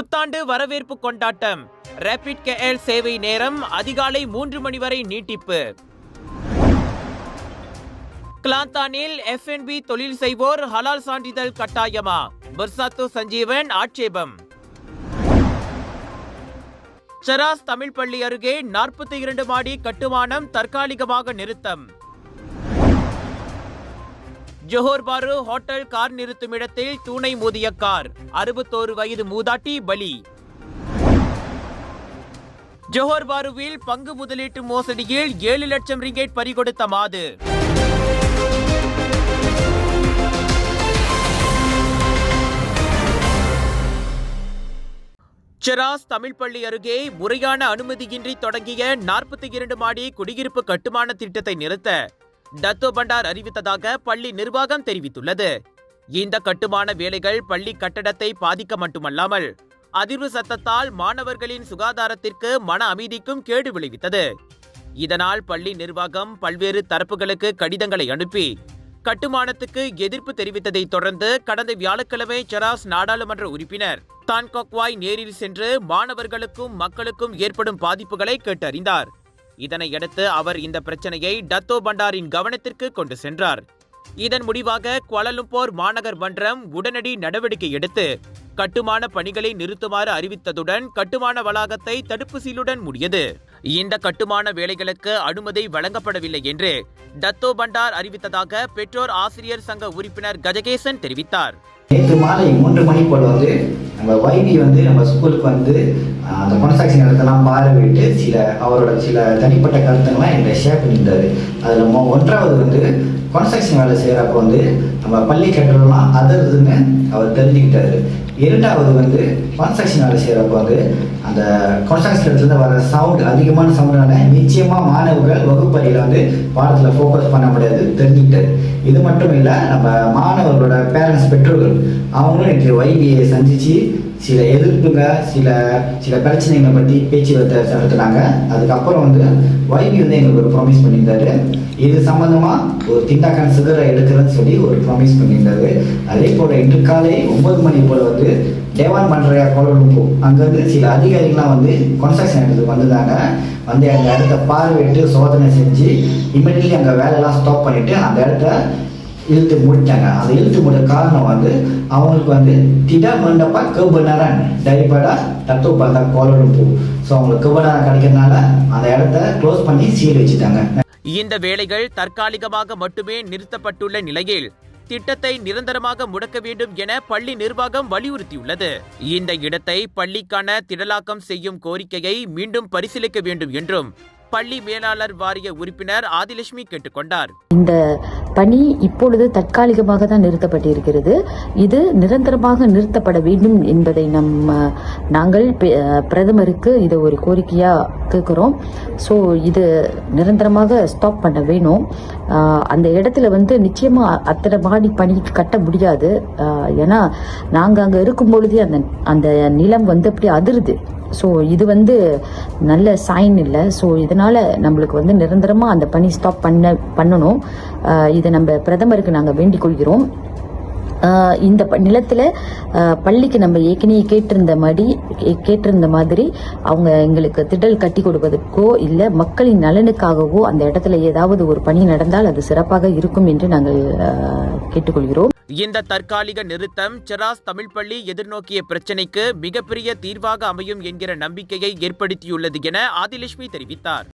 புத்தாண்டு வரவேற்பு கொண்டாட்டம். ரேபிட் கேஎல் சேவை நேரம் அதிகாலை 3 மணி வரை நீட்டிப்பு. கிளாந்தானில் F&B தொழில் செய்வோர் ஹலால் சான்றிதழ் கட்டாயமா? பர்சாத்து சஞ்சீவன் ஆட்சேபம். செராஸ் தமிழ் பள்ளி அருகே 42 மாடி கட்டுமானம் தற்காலிகமாக நிறுத்தம். ஜோஹர் பாரு ஹோட்டல் கார் நிறுத்தும் இடத்தில் தூணை மோதிய கார், 61 வயது மூதாட்டி பலி. ஜோஹர் பாருவில் பங்கு முதலீட்டு மோசடியில் 7 லட்சம் ரிங்கெட் பறிகொடுத்த மாது. செராஸ் தமிழ் பள்ளி அருகே முறையான அனுமதியின்றி தொடங்கிய 42 மாடி குடியிருப்பு கட்டுமான திட்டத்தை நிறுத்த டத்தோ பண்டார் அறிவித்ததாக பள்ளி நிர்வாகம் தெரிவித்துள்ளது. இந்த கட்டுமான வேலைகள் பள்ளி கட்டடத்தை பாதிக்க மட்டுமல்லாமல் அதிர்வு சத்தத்தால் மாணவர்களின் சுகாதாரத்திற்கு மன அமைதிக்கும் கேடு விளைவித்தது. இதனால் பள்ளி நிர்வாகம் பல்வேறு தரப்புகளுக்கு கடிதங்களை அனுப்பி கட்டுமானத்துக்கு எதிர்ப்பு தெரிவித்ததை தொடர்ந்து கடந்த வியாழக்கிழமை செராஸ் நாடாளுமன்ற உறுப்பினர் தான் கொக்வாய் நேரில் சென்று மாணவர்களுக்கும் மக்களுக்கும் ஏற்படும் பாதிப்புகளை கேட்டறிந்தார். இதனையடுத்து அவர் இந்த பிரச்சனையை டத்தோ பண்டாரின் கவனத்திற்கு கொண்டு சென்றார். இதன் முடிவாக குவாலலும்பூர் மாநகர் மன்றம் உடனடி நடவடிக்கை எடுத்து கட்டுமான பணிகளை நிறுத்துமாறு அறிவித்ததுடன் கட்டுமான வளாகத்தை தடுப்பு சீலுடன் மூடியது. இந்த கட்டுமான வேலைகளுக்கு அனுமதி வழங்கப்படவில்லை என்று டத்தோ பண்டார் அறிவித்ததாக பெற்றோர் ஆசிரியர் சங்க உறுப்பினர் கஜகேசன் தெரிவித்தார். நேற்று மாலை 3 மணி போல் நம்ம வைவி நம்ம ஸ்கூலுக்கு அந்த கன்ஸ்ட்ரக்ஷன் இடத்தெல்லாம் பார்வையிட்டு அவரோட சில தனிப்பட்ட கருத்துங்கள்லாம் எங்களை ஷேர் பண்ணியிருந்தாரு. அதில் ஒன்றாவது கன்ஸ்ட்ரக்ஷன் வேலை செய்கிறப்ப நம்ம பள்ளி கட்டடம்லாம் அதர்துன்னு அவர் தெரிஞ்சுக்கிட்டாரு. இரண்டாவது கன்ஸ்ட்ரக்ஷன் வேலை செய்கிறப்ப அந்த கன்ஸ்ட்ரக்ஷன் இடத்துல வர சவுண்டு அதிகமான சவுண்டான நிச்சயமாக மாணவர்கள் வகுப்பறையில் பாடத்தில் ஃபோக்கஸ் பண்ண முடியாது தெரிஞ்சுக்கிட்டாரு. இது மட்டும் இல்லை, நம்ம மாணவர்களோட பேரண்ட்ஸ் பெற்றோர்கள் அவங்களும் இன்றைக்கு வைவியை சந்தித்து சில எதிர்ப்புங்க சில பிரச்சனைகளை பற்றி பேச்சுவார்த்தை நடத்துனாங்க. அதுக்கப்புறம் வைவி எங்களுக்கு ஒரு ப்ராமிஸ் பண்ணியிருந்தாரு. இது சம்மந்தமாக ஒரு திண்டாக்கான சிகரை எடுக்கிறேன்னு சொல்லி ஒரு ப்ராமிஸ் பண்ணியிருந்தாரு. அதே போல் இன்று காலை 9 மணி போல் தேவான் பண்றையா கோலலும்பூ அங்கேருந்து சில அதிகாரிகள்லாம் கன்ஸ்ட்ரக்ஷன் இடத்துக்கு வந்தாங்க. அந்த இடத்த பார்வையிட்டு சோதனை செஞ்சு இம்மிடியட்லி அங்கே வேலையெல்லாம் ஸ்டாப் பண்ணிவிட்டு அந்த இடத்த இழுத்து முடித்தாங்க. அந்த இழுத்து முடித்த காரணம் அவங்களுக்கு திடா மண்டப்பா கபனாரன் டைபடா டத்தோ பந்தா கோலலும்பூ. ஸோ அவங்களுக்கு கபனாரன் கிடைக்கிறதுனால அந்த இடத்த க்ளோஸ் பண்ணி சீல் வச்சுட்டாங்க. இந்த வேலைகள் தற்காலிகமாக மட்டுமே நிறுத்தப்பட்டுள்ள நிலையில் திட்டத்தை நிரந்தரமாக முடக்க வேண்டும் என பள்ளி நிர்வாகம் வலியுறுத்தியுள்ளது. இந்த இடத்தை பள்ளிக்கான திடலாக்கம் செய்யும் கோரிக்கையை மீண்டும் பரிசீலிக்க வேண்டும் என்றும் பள்ளி மேலாளர் வாரிய உறுப்பினர் ஆதிலட்சுமி கேட்டுக்கொண்டார். இந்த பணி இப்பொழுது தற்காலிகமாக தான் நிறுத்தப்பட்டிருக்கிறது. இது நிரந்தரமாக நிறுத்தப்பட வேண்டும் என்பதை நாங்கள் பிரதமருக்கு இதை ஒரு கோரிக்கையா கேட்கிறோம். ஸோ இது நிரந்தரமாக ஸ்டாப் பண்ண வேணும். அந்த இடத்துல நிச்சயமா அத்தனை மாடி பணி கட்ட முடியாது. ஏன்னா நாங்கள் அங்கே இருக்கும் பொழுதே அந்த நிலம் அப்படி அதிருது. ஸோ இது நல்ல சைன் இல்லை. ஸோ இதனால நம்மளுக்கு நிரந்தரமாக அந்த பணி ஸ்டாப் பண்ணணும். இதை நம்ம பிரதமருக்கு நாங்கள் வேண்டிக் கொள்கிறோம். இந்த நிலத்தில் பள்ளிக்கு நம்ம ஏற்கனவே கேட்டிருந்த மாதிரி அவங்க எங்களுக்கு திடல் கட்டி கொடுப்பதற்கோ இல்லை மக்களின் நலனுக்காகவோ அந்த இடத்துல ஏதாவது ஒரு பணி நடந்தால் அது சிறப்பாக இருக்கும் என்று நாங்கள் கேட்டுக்கொள்கிறோம். இந்த தற்காலிக நிறுத்தம் செராஸ் தமிழ் பள்ளி எதிர்நோக்கிய பிரச்சினைக்கு மிகப்பெரிய தீர்வாக அமையும் என்கிற நம்பிக்கையை ஏற்படுத்தியுள்ளது என ஆதிலட்சுமி தெரிவித்தார்.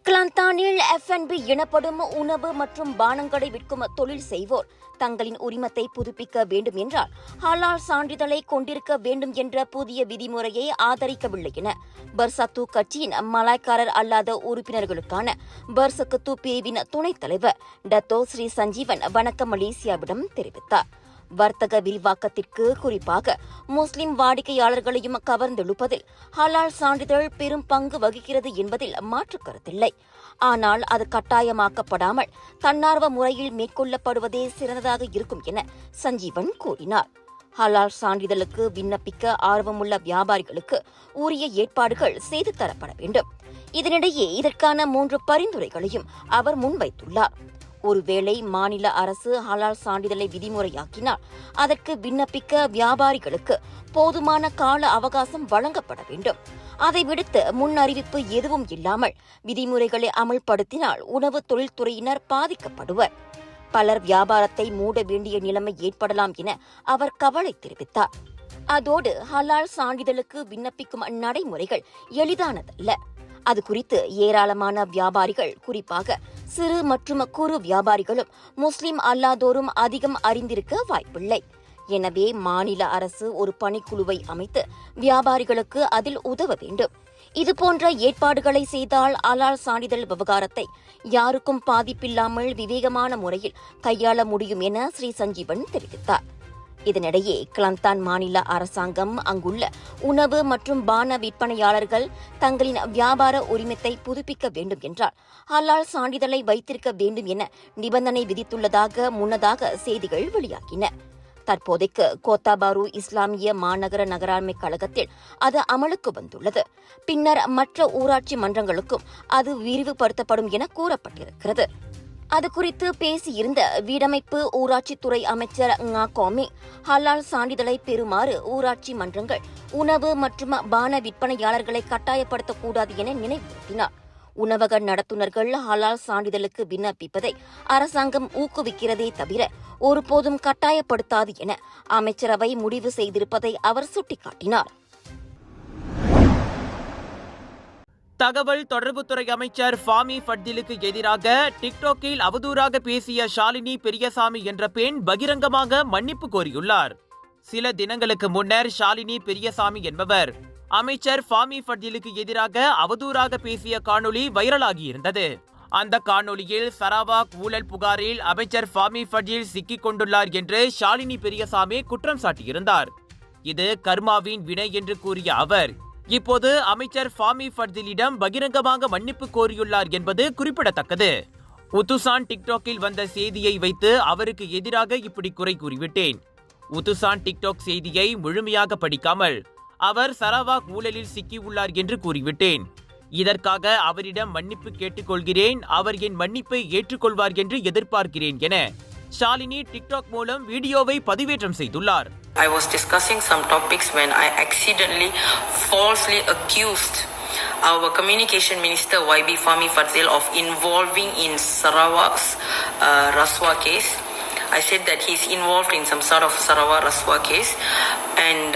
கிளாந்தானில் F&B எனப்படும் உணவு மற்றும் பானங்களை விற்கும் தொழில் செய்வோர் தங்களின் உரிமத்தை புதுப்பிக்க வேண்டும் என்றால் ஹலால் சான்றிதழை கொண்டிருக்க வேண்டும் என்ற புதிய விதிமுறையை ஆதரிக்கவில்லை என பர்சாத்து கட்சியின் மலாய்க்காரர் அல்லாத உறுப்பினர்களுக்கான பர்சகத்து பிரிவின் துணைத் தலைவர் டத்தோ ஸ்ரீ சஞ்சீவன் வணக்கம் மலேசியாவிடம் தெரிவித்தார். வர்த்தக விரிவாக்கத்திற்கு குறிப்பாக முஸ்லிம் வாடிக்கையாளர்களையும் கவர்ந்தெழுப்பதில் ஹலால் சான்றிதழ் பெரும் பங்கு வகிக்கிறது என்பதில் மாற்று கருத்தில்லை. ஆனால் அது கட்டாயமாக்கப்படாமல் தன்னார்வ முறையில் மேற்கொள்ளப்படுவதே சிறந்ததாக இருக்கும் என சஞ்சீவன் கூறினார். ஹலால் சான்றிதழுக்கு விண்ணப்பிக்க ஆர்வமுள்ள வியாபாரிகளுக்கு உரிய ஏற்பாடுகள் செய்து தரப்பட வேண்டும். இதனிடையே இதற்கான 3 பரிந்துரைகளையும் அவர் முன்வைத்துள்ளார். ஒருவேளை மாநில அரசு ஹலால் சான்றிதழை விதிமுறையாக்கினால் அதற்கு விண்ணப்பிக்க வியாபாரிகளுக்கு போதுமான கால அவகாசம் வழங்கப்பட வேண்டும். அதை விடுத்து முன் அறிவிப்பு எதுவும் இல்லாமல் விதிமுறைகளை அமல்படுத்தினால் உணவு தொழில்துறையினர் பாதிக்கப்படுவர். பலர் வியாபாரத்தை மூட வேண்டிய நிலைமை ஏற்படலாம் என அவர் கவலை தெரிவித்தார். அதோடு ஹலால் சான்றிதழுக்கு விண்ணப்பிக்கும் நடைமுறைகள் எளிதானதல்ல. அது குறித்து ஏராளமான வியாபாரிகள், குறிப்பாக சிறு மற்றும் குறு வியாபாரிகளும் முஸ்லிம் அல்லாதோரும் அதிகம் அறிந்திருக்க வாய்ப்பில்லை. எனவே மாநில அரசு ஒரு பணிக்குழுவை அமைத்து வியாபாரிகளுக்கு அதில் உதவ வேண்டும். இதுபோன்ற ஏற்பாடுகளை செய்தால் ஹலால் சான்றிதழ் விவகாரத்தை யாருக்கும் பாதிப்பில்லாமல் விவேகமான முறையில் கையாள முடியும் என ஸ்ரீ சஞ்சீவன் தெரிவித்தார். இதனிடையே கிளந்தான் மாநில அரசாங்கம் அங்குள்ள உணவு மற்றும் பான விற்பனையாளர்கள் தங்களின் வியாபார உரிமத்தை புதுப்பிக்க வேண்டும் என்றால் ஹலால் சான்றிதழை வைத்திருக்க வேண்டும் என நிபந்தனை விதித்துள்ளதாக முன்னதாக செய்திகள் வெளியாகின. தற்போதைக்கு கோத்தாபாரு இஸ்லாமிய மாநகர நகராண்மை கழகத்தில் அது அமலுக்கு வந்துள்ளது. பின்னர் மற்ற ஊராட்சி மன்றங்களுக்கும் அது விரிவுபடுத்தப்படும் என கூறப்பட்டிருக்கிறது. அது குறித்து பேசியிருந்த வீடமைப்பு ஊராட்சித்துறை அமைச்சர் ngா கோமி ஹலால் சான்றிதழை பெறுமாறு ஊராட்சி மன்றங்கள் உணவு மற்றும் பான விற்பனையாளர்களை கட்டாயப்படுத்தக்கூடாது என நினைவுறுத்தினார். உணவக நடத்துனர்கள் ஹலால் சான்றிதழுக்கு விண்ணப்பிப்பதை அரசாங்கம் ஊக்குவிக்கிறதே தவிர ஒருபோதும் கட்டாயப்படுத்தாது என அமைச்சரவை முடிவு செய்திருப்பதை அவர் சுட்டிக்காட்டினார். தகவல் தொடர்புத்துறை அமைச்சர் ஃபாமி ஃபட்திலுக்கு எதிராக டிக்டாக்கில் அவதூறாக பேசிய ஷாலினி பெரியசாமி என்ற பெண் பகிரங்கமாக மன்னிப்பு கோரியுள்ளார். சில தினங்களுக்கு முன்னர் ஷாலினி பெரியசாமி என்பவர் அமைச்சர் ஃபாமி ஃபட்திலுக்கு எதிராக அவதூறாக பேசிய காணொளி வைரலாகியிருந்தது. அந்த காணொளியில் சரவாக் ஊழல் புகாரில் அமைச்சர் ஃபாமி ஃபட்தில் சிக்கிக் கொண்டுள்ளார் என்று ஷாலினி பெரியசாமி குற்றம் சாட்டியிருந்தார். இது கர்மாவின் வினை என்று கூறிய அவர் இப்போது அமைச்சர் ஃபாமி ஃபட்திலிடம் பகிரங்கமாக மன்னிப்பு கோரியுள்ளார் என்பது குறிப்பிடத்தக்கது. உத்துசான் டிக்டாக்கில் வந்த செய்தியை வைத்து அவருக்கு எதிராக இப்படி குறை கூறிவிட்டேன். உத்துசான் டிக்டாக் செய்தியை முழுமையாக படிக்காமல் அவர் சரவாக் ஊழலில் சிக்கியுள்ளார் என்று கூறிவிட்டேன். இதற்காக அவரிடம் மன்னிப்பு கேட்டுக்கொள்கிறேன். அவர் என் மன்னிப்பை ஏற்றுக்கொள்வார் என்று எதிர்பார்க்கிறேன் என ஷாலினி டிக்டாக் மூலம் வீடியோவை பதிவேற்றம் செய்துள்ளார். I was discussing some topics when I accidentally falsely accused our communication minister YB Fahmi Fadzil of involving in Sarawak's Raswa case. I said that he's involved in some sort of Sarawak Raswa case, and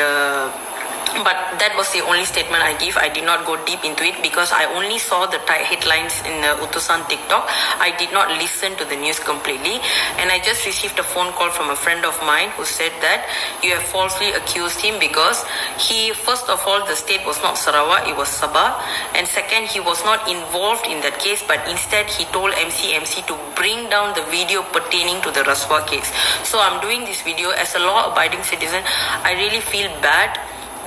but that was the only statement I give. I did not go deep into it because I only saw the headlines in the Utusan TikTok. I did not listen to the news completely, and I just received a phone call from a friend of mine who said that you have falsely accused him because he, first of all, the state was not Sarawak, it was Sabah, and second, he was not involved in that case, but instead he told MC to bring down the video pertaining to the Raswa case. So I'm doing this video as a law-abiding citizen. I really feel bad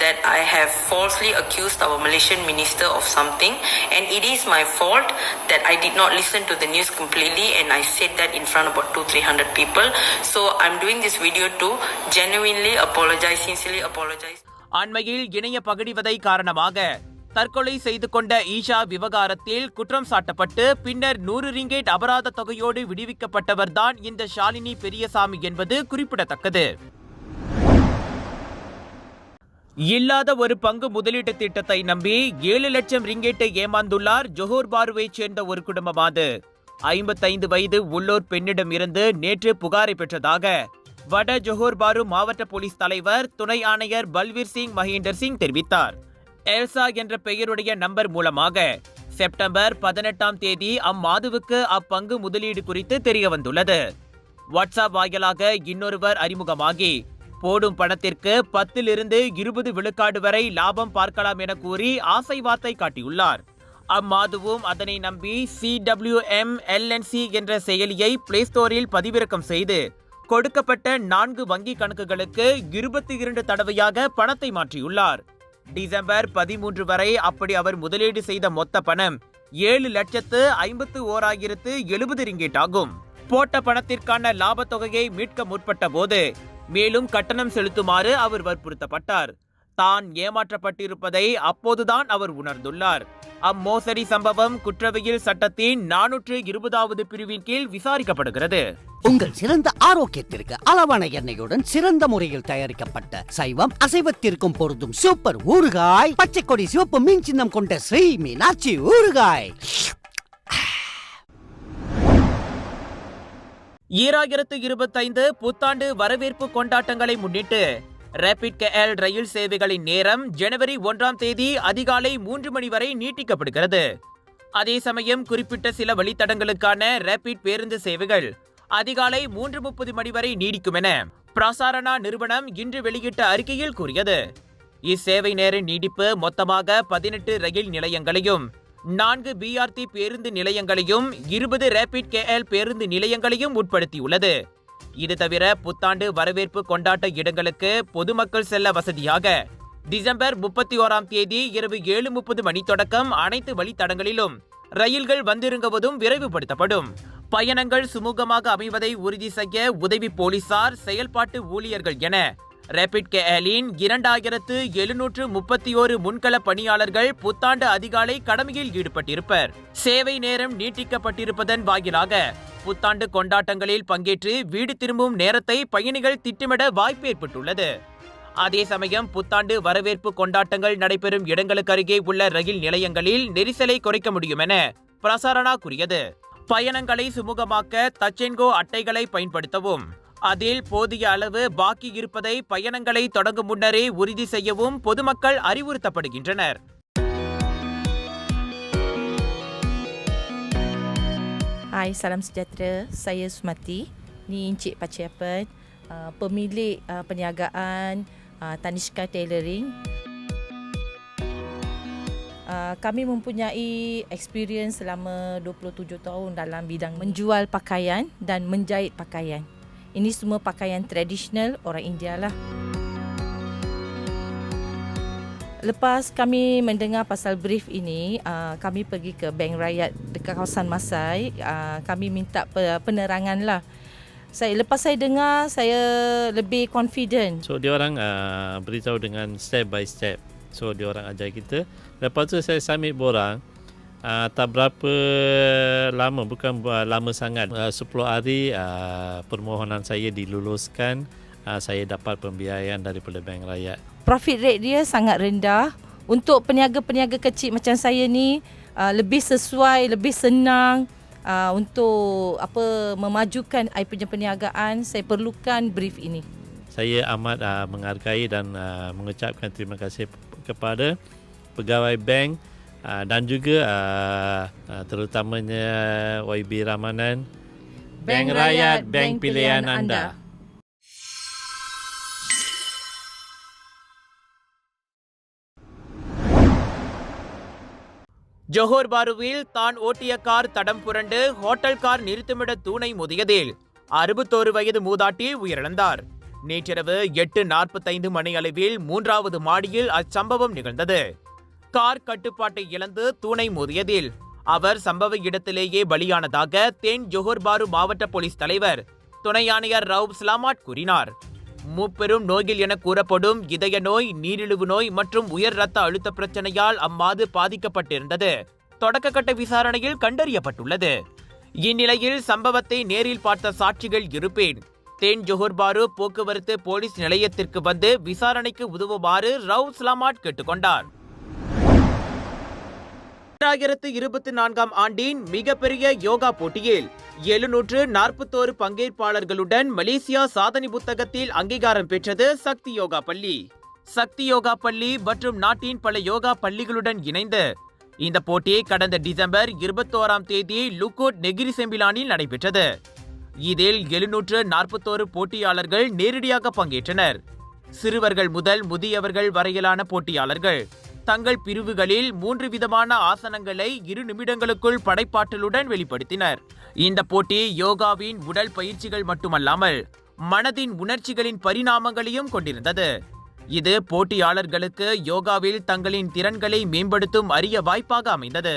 that I have falsely accused our Malaysian minister of something, and it is my fault that I did not listen to the news completely and I said that in front of about 200-300 people. So I'm doing this video to genuinely apologize, sincerely apologize. அண்மையில் இணைய பகிடிவதை காரணமாக தற்கொலை செய்து கொண்ட ஈஷா விவகாரத்தில் குற்றம் சாட்டப்பட்டு பின்னர் 100 ringgit அபராத தொகையோடு விடுவிக்கப்பட்டவர்தான் இந்த ஷாலினி பெரியசாமி என்பது குறிப்பிடத்தக்கது. இல்லாத ஒரு பங்கு முதலீட்டு திட்டத்தை நம்பி 7 லட்சம் ரிங்கேட்டை ஏமாந்துள்ளார் ஜொஹோர் பாருவைச் சேர்ந்த ஒரு குடும்பமாது. 55 வயது உள்ளூர் பெண்ணிடம் இருந்து நேற்று புகாரை பெற்றதாக வட ஜொஹோர் பாரு மாவட்ட போலீஸ் தலைவர் துணை ஆணையர் பல்வீர் சிங் மகேந்தர் சிங் தெரிவித்தார். எல்சா என்ற பெயருடைய நம்பர் மூலமாக செப்டம்பர் 18ஆம் தேதி அம்மாதுவுக்கு அப்பங்கு முதலீடு குறித்து தெரிய வந்துள்ளது. வாட்ஸ்அப் வாயிலாக இன்னொருவர் அறிமுகமாகி போடும் பணத்திற்கு 10 to 20 விழுக்காடு வரை லாபம் பார்க்கலாம் என கூறி ஆசை வார்த்தை காட்டியுள்ளார். அம்மாதுவும் அதனை நம்பி CWM LNC என்ற செயலியை பிளே ஸ்டோரில் பதிவிறக்கம் செய்து கொடுக்கப்பட்ட 4 வங்கி கணக்குகளுக்கு 22 தடவையாக பணத்தை மாற்றியுள்ளார். டிசம்பர் 13 வரை அப்படி அவர் முதலீடு செய்த மொத்த பணம் 7,51,070 ரிங்கேட் ஆகும். போட்ட பணத்திற்கான லாபத் தொகையை மீட்க முற்பட்ட போது மேலும் கட்டணம் செலுத்துமாறு அவர் வற்புறுத்தப்பட்டார். தான் ஏமாற்றப்பட்டிருப்பதை அப்போதுதான் அவர் உணர்ந்துள்ளார். அம்மோசடி சம்பவம் குற்றவியல் சட்டத்தின் 420வது பிரிவின் கீழ் விசாரிக்கப்படுகிறது. உங்கள் சிறந்த ஆரோக்கியத்திற்கு அளவான எண்ணெயுடன் சிறந்த முறையில் தயாரிக்கப்பட்ட சைவம் அசைவத்திற்கும் பொருந்தும் சூப்பர் ஊறுகாய், பச்சை கொடி சிவப்பு மீன் சின்னம் கொண்ட ஸ்ரீ மீனாட்சி ஊறுகாய். 2025 புத்தாண்டு வரவேற்பு கொண்டாட்டங்களை முன்னிட்டு ரேபிட் KL ரயில் சேவைகளின் நேரம் ஜனவரி 1ஆம் தேதி அதிகாலை 3 மணி வரை நீட்டிக்கப்படுகிறது. அதே சமயம் குறிப்பிட்ட சில வழித்தடங்களுக்கான ரேபிட் பேருந்து சேவைகள் அதிகாலை 3:30 மணி வரை நீடிக்கும் என பிரசாரணா நிறுவனம் இன்று வெளியிட்ட அறிக்கையில் கூறியது. இச்சேவை நேர நீடிப்பு மொத்தமாக 18 ரயில் நிலையங்களையும் 4 BRT பேருந்து நிலையங்களையும் 20 ரேபிட் KL பேருந்து நிலையங்களையும் உட்படுத்தியுள்ளது. இது தவிர புத்தாண்டு வரவேற்பு கொண்டாட்ட இடங்களுக்கு பொதுமக்கள் செல்ல வசதியாக டிசம்பர் 31ஆம் தேதி இரவு 7:30 மணி தொடக்கம் அனைத்து வழித்தடங்களிலும் ரயில்கள் வந்திறங்குவதும் விரைவுபடுத்தப்படும். பயணங்கள் சுமூகமாக அமைவதை உறுதி செய்ய உதவி போலீசார், செயல்பாட்டு ஊழியர்கள் என ரேபிட் KLஇன் 2731 முன்கள பணியாளர்கள் புத்தாண்டு அதிகாலை கடமையில் ஈடுபட்டிருப்பர். சேவை நேரம் நீட்டிக்கப்பட்டிருப்பதன் வாயிலாக புத்தாண்டு கொண்டாட்டங்களில் பங்கேற்று வீடு திரும்பும் நேரத்தை பயணிகள் திட்டமிட வாய்ப்பு ஏற்பட்டுள்ளது. அதே சமயம் புத்தாண்டு வரவேற்பு கொண்டாட்டங்கள் நடைபெறும் இடங்களுக்கு அருகே உள்ள ரயில் நிலையங்களில் நெரிசலை குறைக்க முடியும் என பிரசாரணா கூறியது. பயணங்களை சுமூகமாக்க டச்-அண்ட்-கோ அட்டைகளை பயன்படுத்தவும், அதில் போதிய அளவு பாக்கி இருப்பதை பயணங்களை தொடங்கும் முன்னரே உறுதி செய்யவும் பொதுமக்கள் அறிவுறுத்தப்படுகின்றனர். Hai, salam sejahtera. Saya Sumati. Ni Encik Paciapan, pemilik perniagaan Tanishka Tailoring. Kami mempunyai experience selama 27 tahun dalam bidang menjual pakaian dan menjahit pakaian. Ini semua pakaian tradisional orang India lah. Lepas kami mendengar pasal brief ini, kami pergi ke Bank Rakyat dekat kawasan Masai. Kami minta penerangan lah. Lepas saya dengar, saya lebih confident. So dia orang beritahu dengan step by step. So dia orang ajar kita. Lepas tu saya submit borang. Tak berapa lama, bukan lama sangat, 10 hari permohonan saya diluluskan. Saya dapat pembiayaan daripada Bank Rakyat. Profit rate dia sangat rendah. Untuk peniaga-peniaga kecil macam saya ni, lebih sesuai, lebih senang untuk memajukan saya punya perniagaan. Saya perlukan brief ini. Saya amat menghargai dan mengucapkan terima kasih kepada pegawai bank dan juga terutamanya YB Ramanan. Bank Rakyat, bank pilihan anda. Johor பாருவில் தான் ஓட்டிய car தடம் புரண்டு hotel car நிறுத்துமிட தூணை மோதியதில் 61 வயது மூதாட்டி உயிரிழந்தார். நேற்றிரவு 8:45 மணி அளவில் 3வது மாடியில் அச்சம்பவம் நிகழ்ந்தது. கார் கட்டுப்பாட்டை இழந்து தூணை மோதியதில் அவர் சம்பவ இடத்திலேயே பலியானதாக தென் ஜோஹர் பாரு மாவட்ட போலீஸ் தலைவர் துணை ஆணையர் ரவுப் ஸ்லாமாட் கூறினார். முப்பெரும் நோய்கள் என கூறப்படும் இதய நோய், நீரிழிவு நோய் மற்றும் உயர் ரத்த அழுத்த பிரச்சனையால் அம்மாது பாதிக்கப்பட்டிருந்தது தொடக்க கட்ட விசாரணையில் கண்டறியப்பட்டுள்ளது. இந்நிலையில் சம்பவத்தை நேரில் பார்த்த சாட்சிகள் இருப்பேன் தென் ஜோஹர் பாரு போக்குவரத்து போலீஸ் நிலையத்திற்கு வந்து விசாரணைக்கு உதவுமாறு ரவுப் ஸ்லாமாட் கேட்டுக்கொண்டார். 2024ஆம் ஆண்டின் மிகப்பெரிய யோகா போட்டியில் 741 பங்கேற்பாளர்களுடன் மலேசியா சாதனை புத்தகத்தில் அங்கீகாரம் பெற்றது சக்தி யோகா பள்ளி. சக்தி யோகா பள்ளி மற்றும் நாட்டின் பல யோகா பள்ளிகளுடன் இணைந்து இந்த போட்டி கடந்த டிசம்பர் 21ஆம் தேதி லுகோட் நெகிரி செம்பிலானில் நடைபெற்றது. இதில் 741 போட்டியாளர்கள் நேரடியாக பங்கேற்றனர். சிறுவர்கள் முதல் முதியவர்கள் வரையிலான போட்டியாளர்கள் தங்கள் பிரிவுகளில் 3 விதமான ஆசனங்களை 2 நிமிடங்களுக்குள் படைப்பாற்றலுடன் வெளிப்படுத்தினர். இந்த போட்டி யோகாவின் உடல் பயிற்சிகள் மட்டுமல்லாமல் மனதின் உணர்ச்சிகளின் பரிணாமங்களையும் கொண்டிருந்தது. இது போட்டியாளர்களுக்கு யோகாவில் தங்களின் திறன்களை மேம்படுத்தும் அரிய வாய்ப்பாக அமைந்தது.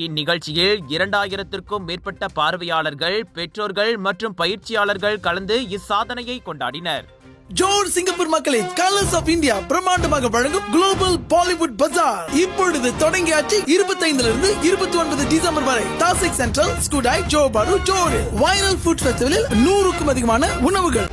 இந்நிகழ்ச்சியில் 2000த்திற்கும் மேற்பட்ட பார்வையாளர்கள், பெற்றோர்கள் மற்றும் பயிற்சியாளர்கள் கலந்து இச்சாதனையை கொண்டாடினர். ஜோர் சிங்கப்பூர் மக்களே, கலர்ஸ் ஆஃப் இந்தியா பிரம்மாண்டமாக வழங்கும் குளோபல் பாலிவுட் பஜார் இப்பொழுது தொடங்கியாச்சு. 25 இருந்து 29 டிசம்பர் வரை தாசிக் சென்ட்ரல், ஸ்கூடாய், ஜோபாரு, ஜோர் வைரல் ஃபுட் ஃபெஸ்டிவலில் 100க்கும் அதிகமான உணவுகள்.